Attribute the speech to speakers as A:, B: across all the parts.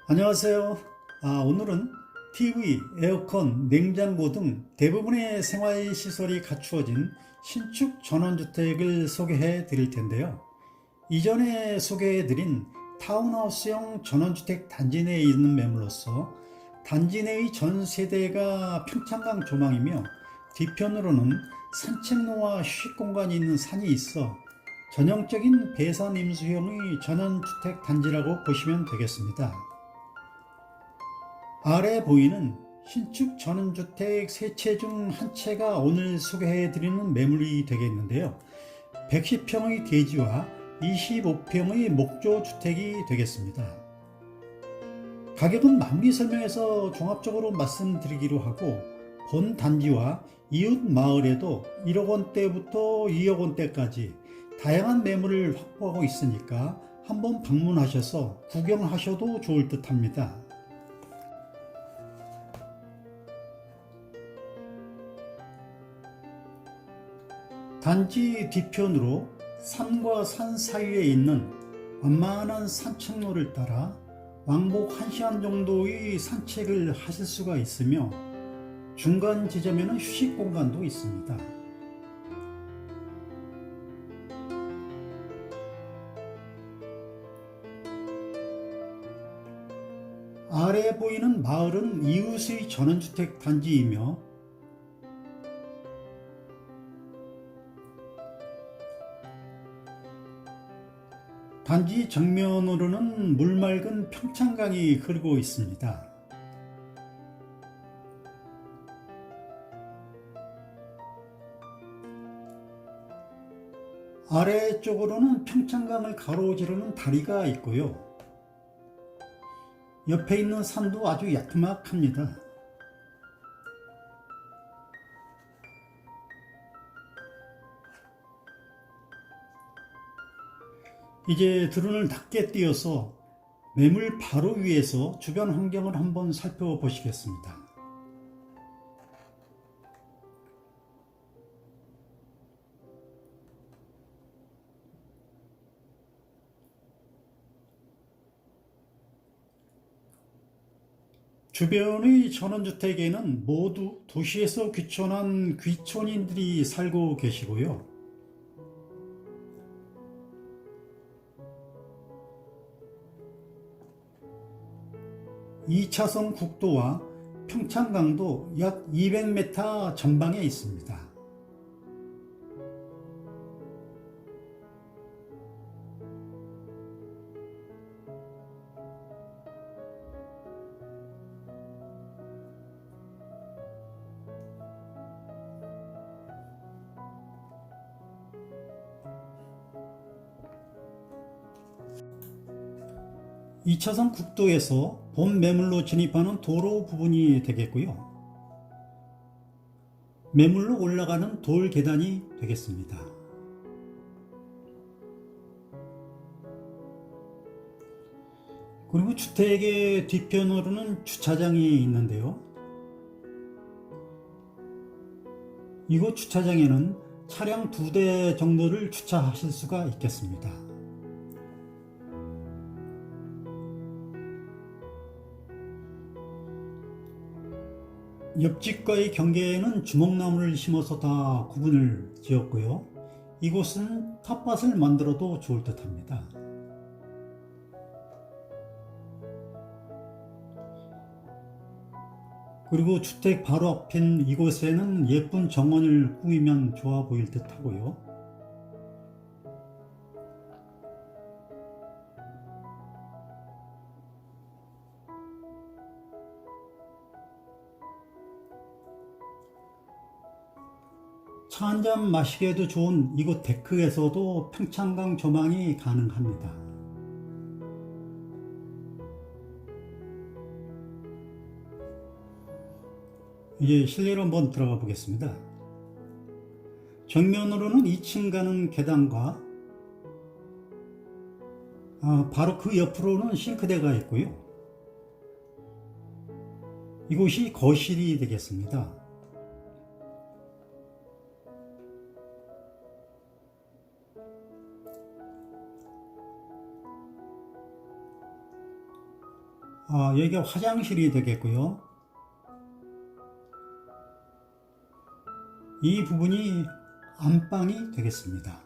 A: 안녕하세요. 오늘은 TV, 에어컨, 냉장고 등 대부분의 생활시설이 갖추어진 신축 전원주택을 소개해 드릴 텐데요. 이전에 소개해 드린 타운하우스형 전원주택 단지 내에 있는 매물로서 단지 내의 전 세대가 평창강 조망이며 뒤편으로는 산책로와 휴식공간이 있는 산이 있어 전형적인 배산 임수형의 전원주택 단지라고 보시면 되겠습니다. 아래 보이는 신축 전원주택 세 채 중 한 채가 오늘 소개해드리는 매물이 되겠는데요. 110평의 대지와 25평의 목조주택이 되겠습니다. 가격은 마무리 설명에서 종합적으로 말씀드리기로 하고, 본 단지와 이웃 마을에도 1억 원대부터 2억 원대까지 다양한 매물을 확보하고 있으니까 한번 방문하셔서 구경하셔도 좋을 듯 합니다. 단지 뒤편으로 산과 산 사이에 있는 완만한 산책로를 따라 왕복 1시간 정도의 산책을 하실 수가 있으며, 중간 지점에는 휴식 공간도 있습니다. 아래 보이는 마을은 이웃의 전원주택 단지이며, 단지 정면으로는 물맑은 평창강이 흐르고 있습니다. 아래쪽으로는 평창강을 가로지르는 다리가 있고요. 옆에 있는 산도 아주 야트막합니다. 이제 드론을 낮게 띄워서 매물 바로 위에서 주변 환경을 한번 살펴보시겠습니다. 주변의 전원주택에는 모두 도시에서 귀촌한 귀촌인들이 살고 계시고요. 2차선 국도와 평창강도 약 200m 전방에 있습니다. 이 2차선 국도에서 본 매물로 진입하는 도로 부분이 되겠고요. 매물로 올라가는 돌 계단이 되겠습니다. 그리고 주택의 뒤편으로는 주차장이 있는데요. 이곳 주차장에는 차량 2대 정도를 주차하실 수가 있겠습니다. 옆집과의 경계에는 주먹나무를 심어서 다 구분을 지었고요. 이곳은 텃밭을 만들어도 좋을 듯 합니다. 그리고 주택 바로 앞인 이곳에는 예쁜 정원을 꾸미면 좋아 보일 듯 하고요. 차 한잔 마시기에도 좋은 이곳 데크에서도 평창강 조망이 가능합니다. 이제 실내로 한번 들어가 보겠습니다. 정면으로는 2층 가는 계단과 바로 그 옆으로는 싱크대가 있고요. 이곳이 거실이 되겠습니다. 여기가 화장실이 되겠고요. 이 부분이 안방이 되겠습니다.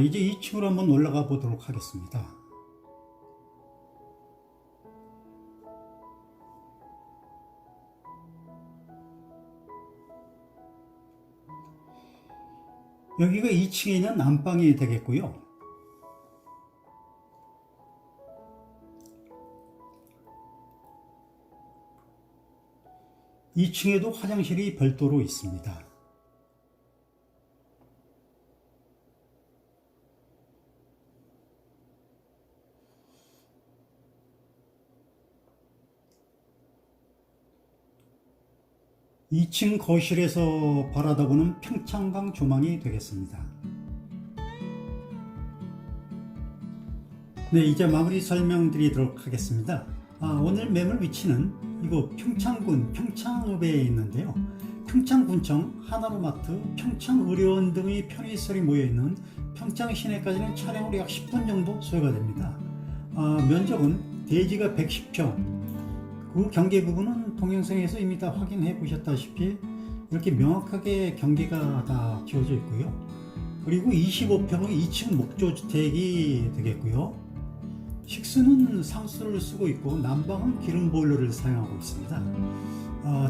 A: 이제 2층으로 한번 올라가 보도록 하겠습니다. 여기가 2층에 있는 안방이 되겠고요. 2층에도 화장실이 별도로 있습니다. 이 2층 거실에서 바라다보는 평창강 조망이 되겠습니다. 네, 이제 마무리 설명드리도록 하겠습니다. 오늘 매물 위치는 이곳 평창군 평창읍에 있는데요. 평창군청, 하나로마트, 평창의료원 등의 편의시설이 모여있는 평창 시내까지는 차량으로 약 10분 정도 소요가 됩니다. 면적은 대지가 110평, 그 경계 부분은 동영상에서 이미 다 확인해 보셨다시피 이렇게 명확하게 경계가 다 지어져 있고요. 그리고 25평의 2층 목조주택이 되겠고요. 식수는 상수를 쓰고 있고 난방은 기름 보일러를 사용하고 있습니다.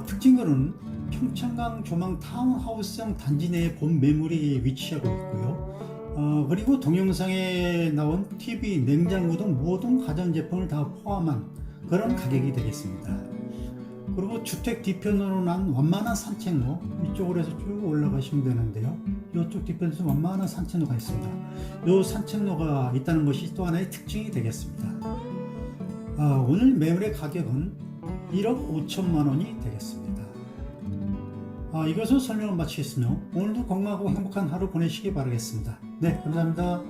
A: 특징으로는 평창강 조망 타운하우스형 단지 내에 본 매물이 위치하고 있고요. 그리고 동영상에 나온 TV, 냉장고 등 모든 가전제품을 다 포함한 그런 가격이 되겠습니다. 그리고 주택 뒤편으로 난 완만한 산책로, 이쪽으로 해서 쭉 올라가시면 되는데요. 이쪽 뒤편에서 완만한 산책로가 있습니다. 이 산책로가 있다는 것이 또 하나의 특징이 되겠습니다. 오늘 매물의 가격은 1억 5천만 원이 되겠습니다. 이것으로 설명을 마치겠으며 오늘도 건강하고 행복한 하루 보내시기 바라겠습니다. 네, 감사합니다.